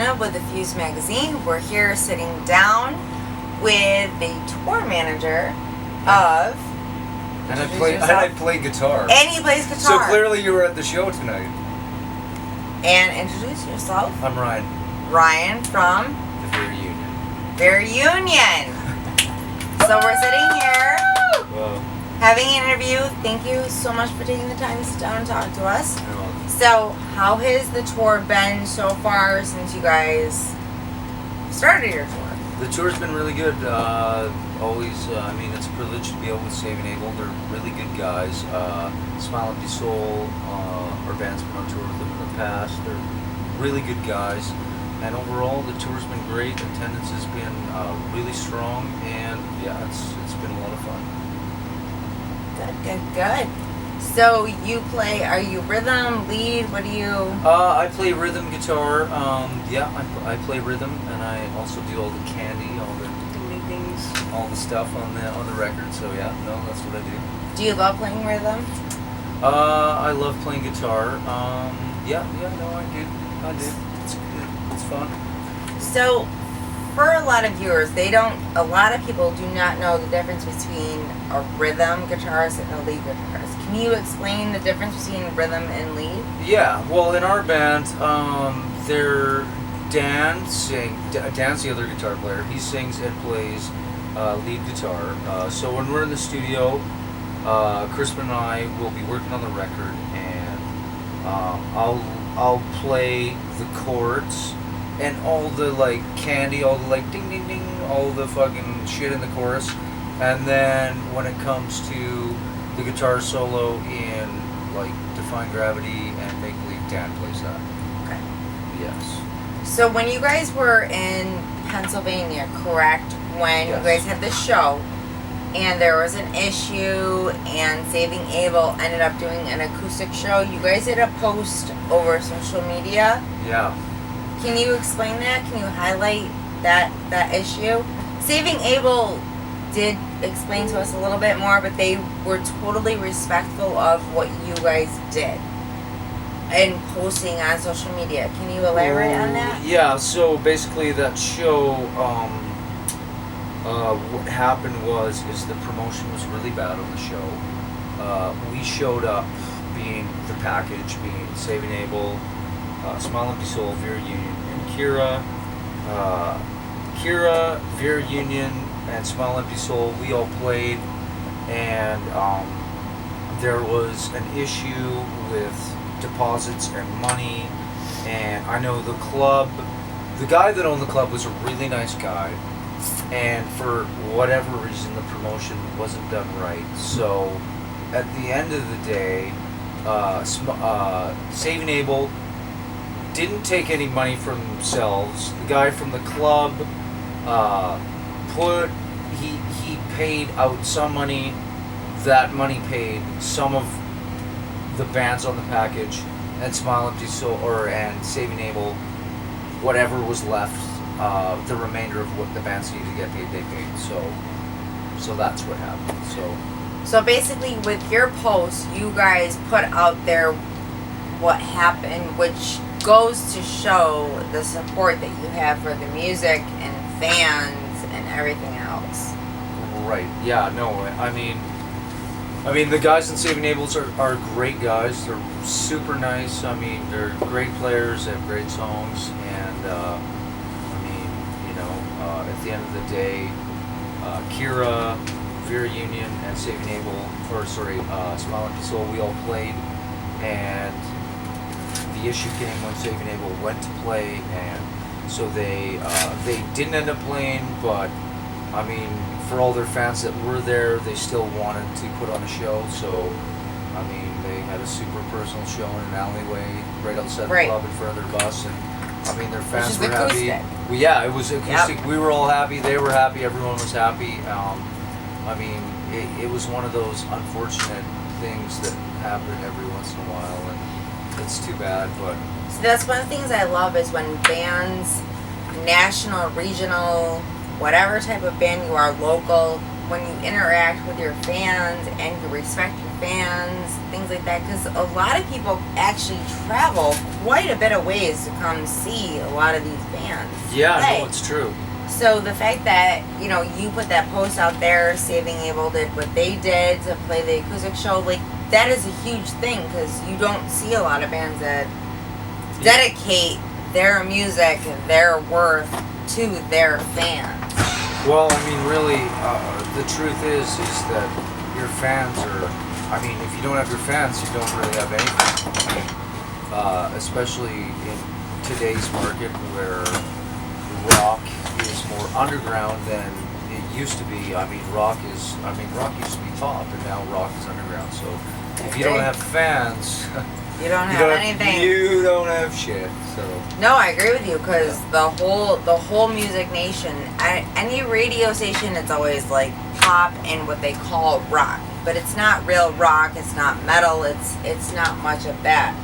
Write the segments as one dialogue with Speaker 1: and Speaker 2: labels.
Speaker 1: Anna with the Fuze magazine. We're here sitting down with the tour manager of...
Speaker 2: And I play guitar.
Speaker 1: And he plays guitar.
Speaker 2: So clearly you were at the show tonight.
Speaker 1: And introduce yourself.
Speaker 2: I'm Ryan.
Speaker 1: Ryan from...
Speaker 2: The Veer Union.
Speaker 1: Veer Union. So we're sitting here having an interview. Thank you so much for taking the time to sit down and talk to us. So how has the tour been so far since you guys started your tour?
Speaker 2: The tour's been really good. It's a privilege to be able to Save and Able. They're really good guys. Smile Empty Soul, our band's been on tour with them in the past. They're really good guys. And overall, the tour's been great. Attendance has been really strong, and yeah, it's been a lot of fun.
Speaker 1: Good. So you play? Are you rhythm, lead? What do you?
Speaker 2: I play rhythm guitar. I play rhythm, and I also do all the candy, all the ding-ding-dings, all the stuff on the record. So yeah, that's what I do.
Speaker 1: Do you love playing rhythm?
Speaker 2: I love playing guitar. I do. It's fun.
Speaker 1: So, for a lot of viewers, a lot of people do not know the difference between a rhythm guitarist and a lead guitarist. Can you explain the difference between rhythm and lead?
Speaker 2: Yeah, well, in our band, Dan's the other guitar player. He sings and plays lead guitar. So when we're in the studio, Crispin and I will be working on the record, and I'll play the chords and all the candy, all the ding ding ding, all the fucking shit in the chorus. And then when it comes to the guitar solo in Define Gravity and Make Believe, Dan plays that.
Speaker 1: Okay.
Speaker 2: Yes.
Speaker 1: So when you guys were in Pennsylvania, correct? When
Speaker 2: Yes.
Speaker 1: you guys had the show and there was an issue and Saving Able ended up doing an acoustic show, you guys did a post over social media.
Speaker 2: Yeah.
Speaker 1: Can you explain that? Can you highlight that issue? Saving Able did explain to us a little bit more, but they were totally respectful of what you guys did and posting on social media. Can you elaborate on that?
Speaker 2: Yeah, so basically that show, what happened is the promotion was really bad on the show. We showed up being the package, being Saving Able, Smile Empty Soul, Veer Union, and Kira, Veer Union, and Smile Empty Soul, we all played, and there was an issue with deposits and money, and I know the guy that owned the club was a really nice guy, and for whatever reason the promotion wasn't done right. So at the end of the day, Saving Able didn't take any money from themselves. The guy from the club he paid out some money. That money paid some of the bands on the package, and Smile Empty Soul and Saving Able, whatever was left, the remainder of what the bands needed to get paid, they paid. So that's what happened.
Speaker 1: So basically, with your post, you guys put out there what happened, which goes to show the support that you have for the music and fans and everything else.
Speaker 2: Right. Yeah. No. I mean, the guys in Saving Ables are great guys. They're super nice. I mean, they're great players. They have great songs, and at the end of the day, Kira, Veer Union, and Saving Able, Smile Empty Soul, we all played, and the issue came when Saving Able went to play, and so they didn't end up playing, but I mean, for all their fans that were there, they still wanted to put on a show. So I mean, they had a super personal show in an alleyway right outside the club in front of their bus, and I mean, their fans were happy. It was acoustic. Yep. We were all happy. They were happy. Everyone was happy. I mean, it was one of those unfortunate things that happen every once in a while, and it's too bad. But
Speaker 1: so that's one of the things I love is when bands, national, regional, whatever type of band you are, local, when you interact with your fans and you respect your fans, things like that, because a lot of people actually travel quite a bit of ways to come see a lot of these bands.
Speaker 2: Yeah,
Speaker 1: play.
Speaker 2: no, it's true.
Speaker 1: So the fact that, you know, you put that post out there, Saving Abel did what they did to play the acoustic show, like, that is a huge thing, because you don't see a lot of bands that dedicate their music, their worth to their fans.
Speaker 2: Well, I mean, really, the truth is that your fans are, I mean, if you don't have your fans, you don't really have anything. Especially in today's market where rock is more underground than it used to be. I mean, rock used to be pop, and now rock is underground. So if you don't have fans,
Speaker 1: you don't have anything.
Speaker 2: You don't have shit. So
Speaker 1: no, I agree with you, because the whole music nation, any radio station, it's always like pop and what they call rock, but it's not real rock. It's not metal. It's not much of that.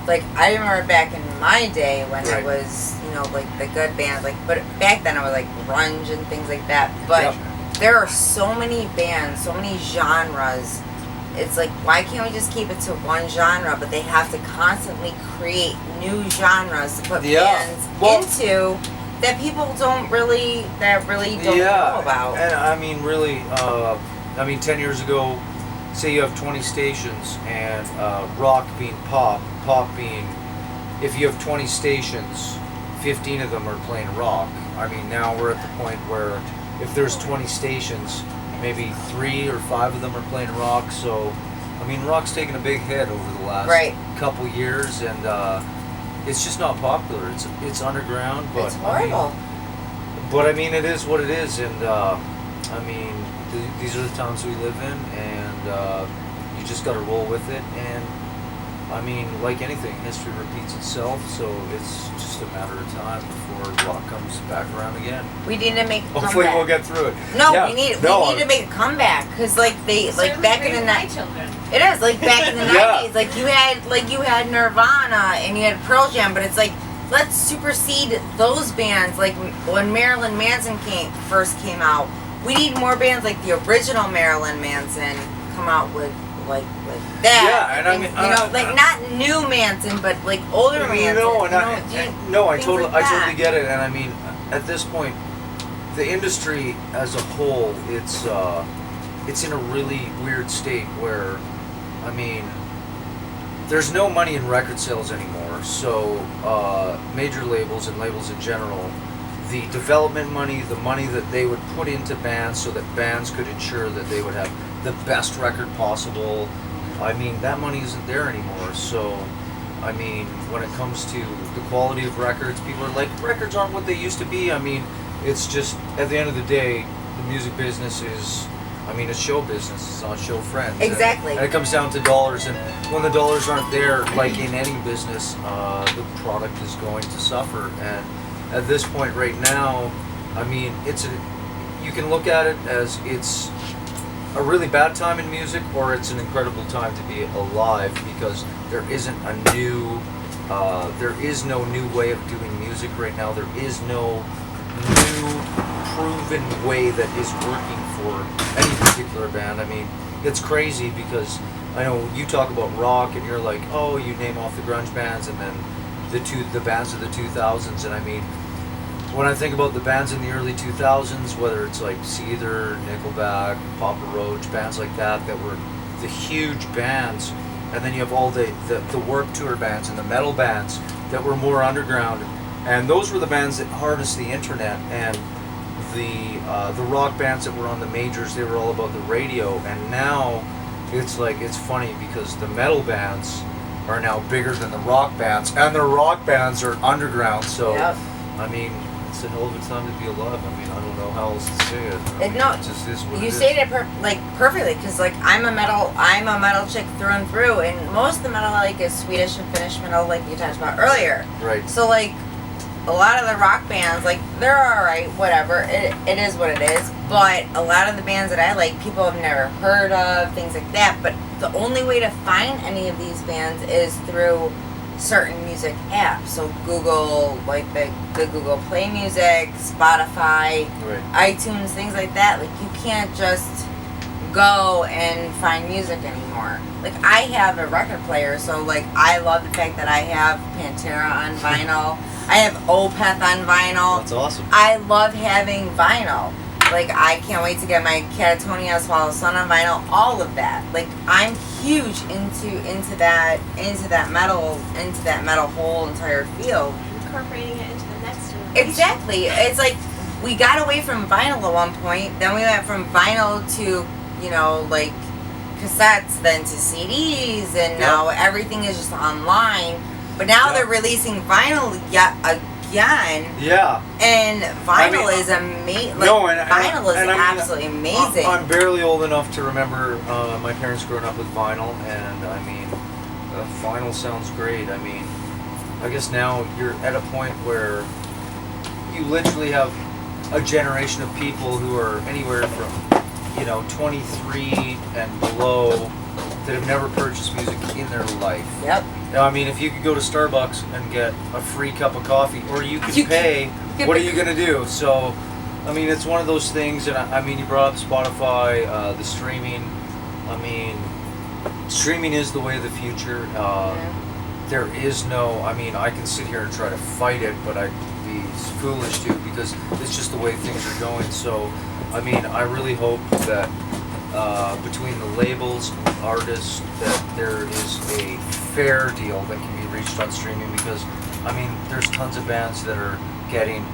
Speaker 1: Like, I remember back in my day when it was, you know, like the good bands, like, but back then it was like grunge and things like that. But there are so many bands, so many genres. It's like, why can't we just keep it to one genre? But they have to constantly create new genres to put bands into that people don't really know about.
Speaker 2: And I mean, really, 10 years ago, say you have 20 stations, and rock being pop being, if you have 20 stations, 15 of them are playing rock. I mean, now we're at the point where if there's 20 stations, maybe 3 or 5 of them are playing rock. So, I mean, rock's taken a big hit over the last couple years, and it's just not popular. It's underground, but
Speaker 1: it's horrible.
Speaker 2: I mean, it is what it is, and I mean, these are the times we live in, and you just got to roll with it. And I mean, like anything, history repeats itself, so it's just a matter of time before rock comes back around again.
Speaker 1: We need to make a comeback.
Speaker 2: Hopefully we'll get through it.
Speaker 1: No, we need to make a comeback, because like back in the 90s. It is like back in the 90s, like you had Nirvana and you had Pearl Jam, but it's like, let's supersede those bands. Like when Marilyn Manson first came out, we need more bands like the original Marilyn Manson come out with like that.
Speaker 2: Yeah, and I mean,
Speaker 1: you know, like not new Manson, but like older Manson.
Speaker 2: I totally get it. And I mean, at this point, the industry as a whole, it's in a really weird state where, I mean, there's no money in record sales anymore. So major labels and labels in general, the development money, the money that they would put into bands so that bands could ensure that they would have the best record possible, I mean, that money isn't there anymore. So, I mean, when it comes to the quality of records, people are like, records aren't what they used to be. I mean, it's just, at the end of the day, the music business is, I mean, it's show business. It's not show friends.
Speaker 1: Exactly.
Speaker 2: And it comes down to dollars, and when the dollars aren't there, like in any business, the product is going to suffer. And at this point right now, I mean, you can look at it as it's a really bad time in music, or it's an incredible time to be alive, because there is no new way of doing music right now. There is no new proven way that is working for any particular band. I mean, it's crazy, because I know you talk about rock and you're like, oh, you name off the grunge bands and then the bands of the 2000s, and I mean, when I think about the bands in the early 2000s, whether it's like Seether, Nickelback, Papa Roach, bands like that were the huge bands, and then you have all the Warped Tour bands and the metal bands that were more underground, and those were the bands that harnessed the internet, and the rock bands that were on the majors, they were all about the radio. And now it's like, it's funny, because the metal bands are now bigger than the rock bands, and the rock bands are underground. So I mean, it's a hell of a time to be alive. I mean, I don't know how else to say it. It just is what
Speaker 1: you
Speaker 2: it is.
Speaker 1: stated it perfectly, because like I'm a metal chick through and through, and most of the metal I like is Swedish and Finnish metal, like you talked about earlier.
Speaker 2: Right.
Speaker 1: So like a lot of the rock bands, like they're alright, whatever. It is what it is. But a lot of the bands that I like, people have never heard of, things like that. But the only way to find any of these bands is through certain music apps. So Google, like the Google Play Music, Spotify,
Speaker 2: Right.
Speaker 1: iTunes, things like that. Like you can't just go and find music anymore. Like I have a record player, so like I love the fact that I have Pantera on vinyl. I have Opeth on vinyl.
Speaker 2: That's awesome.
Speaker 1: I love having vinyl. Like I can't wait to get my Catatonia Swallow Sun on vinyl. All of that. Like I'm huge into that metal whole entire field.
Speaker 3: Incorporating it into the next generation.
Speaker 1: Exactly. It's like we got away from vinyl at one point. Then we went from vinyl to like cassettes, then to CDs, and now everything is just online. But now they're releasing vinyl yet again.
Speaker 2: Yeah.
Speaker 1: And vinyl is amazing. Like, vinyl is absolutely amazing.
Speaker 2: I'm barely old enough to remember my parents growing up with vinyl, and I mean, vinyl sounds great. I mean, I guess now you're at a point where you literally have a generation of people who are anywhere from 23 and below that have never purchased music in their life.
Speaker 1: Yep.
Speaker 2: Now, I mean, if you could go to Starbucks and get a free cup of coffee, or you could pay, what are you going to do? So, I mean, it's one of those things, and I mean, you brought up Spotify, the streaming. I mean, streaming is the way of the future. There is no, I mean, I can sit here and try to fight it, but I'd be foolish to, because it's just the way things are going. So, I mean, I really hope that between the labels and the artists that there is a fair deal that can be reached on streaming, because, I mean, there's tons of bands that are getting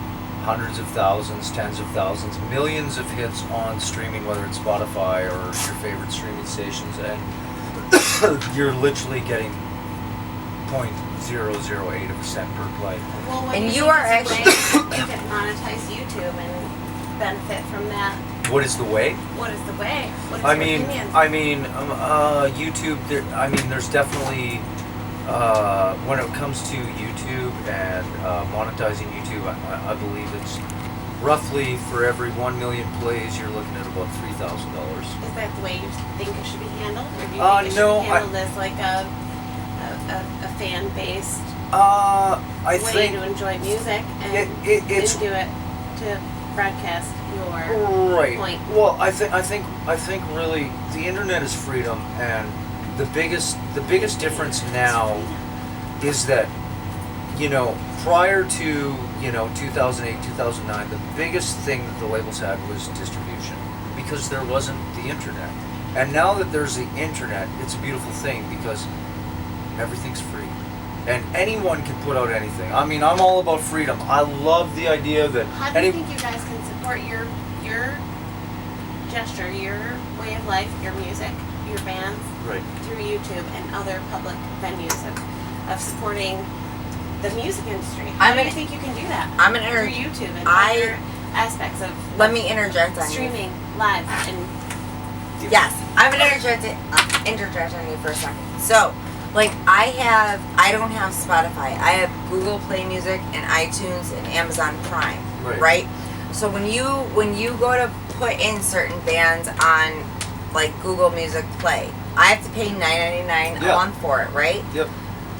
Speaker 2: hundreds of thousands, tens of thousands, millions of hits on streaming, whether it's Spotify or your favorite streaming stations, and you're literally getting 0.008 of a cent per play.
Speaker 3: Well, what
Speaker 1: And
Speaker 3: do
Speaker 1: you
Speaker 3: think
Speaker 1: are
Speaker 3: is a way you can monetize YouTube and benefit from that?
Speaker 2: What is the way?
Speaker 3: What is the way? What is your opinion?
Speaker 2: YouTube. There's definitely when it comes to YouTube and monetizing YouTube, I believe it's roughly for every 1 million plays, you're looking at about $3,000.
Speaker 3: Is that the way you think it should be handled, or do you think it should be handled as like a fan-based way to enjoy music and
Speaker 2: it's
Speaker 3: do it to broadcast your point?
Speaker 2: Well, I think really the internet is freedom, and the biggest difference now is that prior to 2008, 2009, the biggest thing that the labels had was distribution, because there wasn't the internet. And now that there's the internet, it's a beautiful thing, because everything's free. And anyone can put out anything. I mean, I'm all about freedom. I love the idea that...
Speaker 3: How do you think you guys can support your gesture, your way of life, your music, your bands, through YouTube and other public venues of supporting the music industry? How do you think you can do that? Through YouTube and other aspects of
Speaker 1: Let me interject on
Speaker 3: streaming live and...
Speaker 1: Yes, I'm gonna interject on you for a second. So, like, I don't have Spotify. I have Google Play Music and iTunes and Amazon Prime. Right? So when you go to put in certain bands on like Google Music Play, I have to pay $9.99 a month for it, right?
Speaker 2: Yep.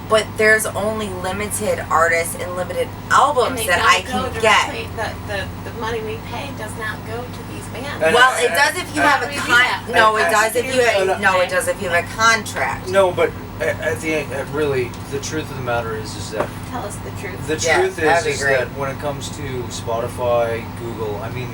Speaker 1: But there's only limited artists and limited albums that I can get.
Speaker 3: The money we pay does not go to these bands.
Speaker 1: Well, it does if you have a it does if you have a contract.
Speaker 2: No, but at the end, really, the truth of the matter is that...
Speaker 3: Tell us the truth.
Speaker 2: The truth is that when it comes to Spotify, Google, I mean,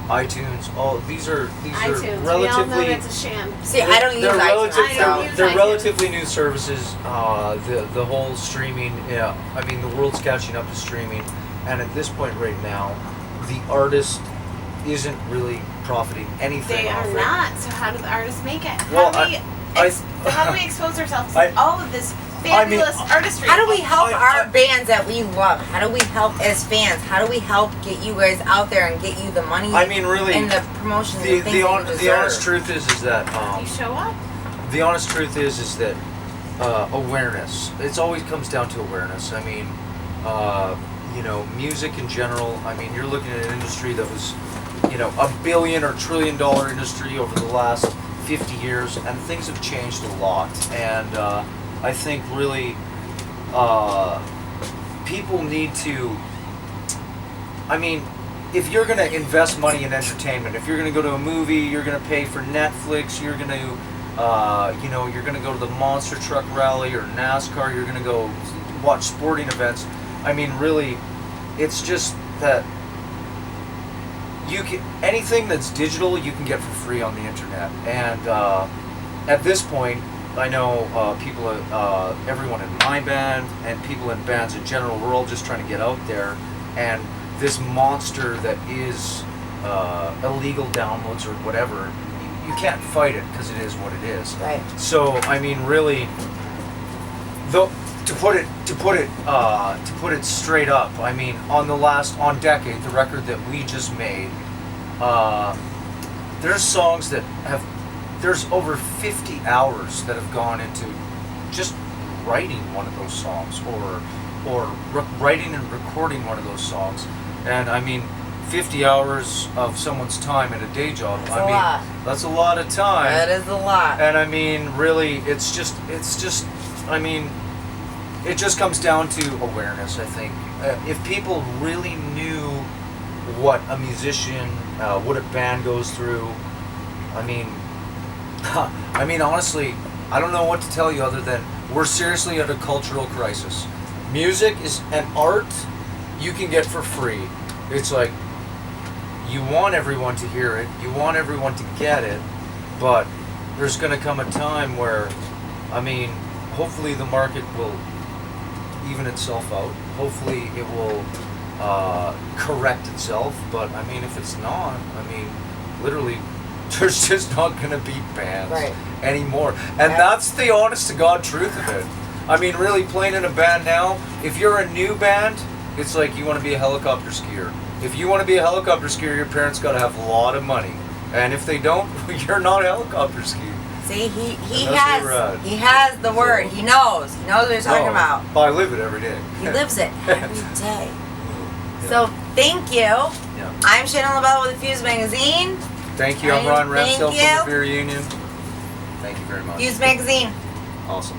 Speaker 2: iTunes, these are
Speaker 3: iTunes.
Speaker 2: relatively...
Speaker 3: We all know that's a sham.
Speaker 1: See, I don't use iTunes.
Speaker 2: They're relatively new services. The whole streaming, I mean, the world's catching up to streaming, and at this point right now, the artist isn't really profiting anything
Speaker 3: off it. They are not. So how do the artists make it?
Speaker 2: Well,
Speaker 3: how do we expose ourselves to all of this fabulous artistry?
Speaker 1: How do we help our bands that we love? How do we help as fans? How do we help get you guys out there and get you the money?
Speaker 2: I mean, really,
Speaker 1: and the promotion.
Speaker 2: The honest truth is that
Speaker 3: you show up.
Speaker 2: The honest truth is that awareness. It always comes down to awareness. I mean, music in general. I mean, you're looking at an industry that was, $1 billion or $1 trillion industry over the last 50 years, and things have changed a lot. And I think really people need to. I mean, if you're gonna invest money in entertainment, if you're gonna go to a movie, you're gonna pay for Netflix, you're gonna, you're gonna go to the monster truck rally or NASCAR, you're gonna go watch sporting events. I mean, really, it's just that you can anything that's digital you can get for free on the internet, and at this point, I know people, everyone in my band and people in bands in general, we're all just trying to get out there, and this monster that is illegal downloads or whatever, you can't fight it because it is what it is.
Speaker 1: Right.
Speaker 2: So I mean, really, though, to put it straight up, I mean, on Decade, the record that we just made, there's songs that there's over 50 hours that have gone into just writing one of those songs, or writing and recording one of those songs. And I mean, 50 hours of someone's time at a day job,
Speaker 1: That's a lot.
Speaker 2: That's a lot of time.
Speaker 1: That is a lot.
Speaker 2: And I mean, really, it's just, I mean, it just comes down to awareness, I think. If people really knew what a musician, what a band goes through, I mean, honestly, I don't know what to tell you other than we're seriously at a cultural crisis. Music is an art you can get for free. It's like, you want everyone to hear it, you want everyone to get it, but there's going to come a time where, I mean, hopefully the market will even itself out. Hopefully it will correct itself, but I mean, if it's not, I mean, literally, there's just not going to be bands anymore. And that's the honest to God truth of it. I mean, really, playing in a band now, if you're a new band, it's like you want to be a helicopter skier. If you want to be a helicopter skier, your parents got to have a lot of money. And if they don't, you're not a helicopter skier.
Speaker 1: See, he has the word. He knows what he's talking about.
Speaker 2: Oh, I live it every day.
Speaker 1: He lives it every day. So thank you.
Speaker 2: Yeah.
Speaker 1: I'm Shannon Lobello with the Fuze magazine.
Speaker 2: Thank you. I'm Ron Ramsdell
Speaker 1: Thank you.
Speaker 2: from the Veer Union. Thank you very much.
Speaker 1: Fuze magazine.
Speaker 2: Awesome.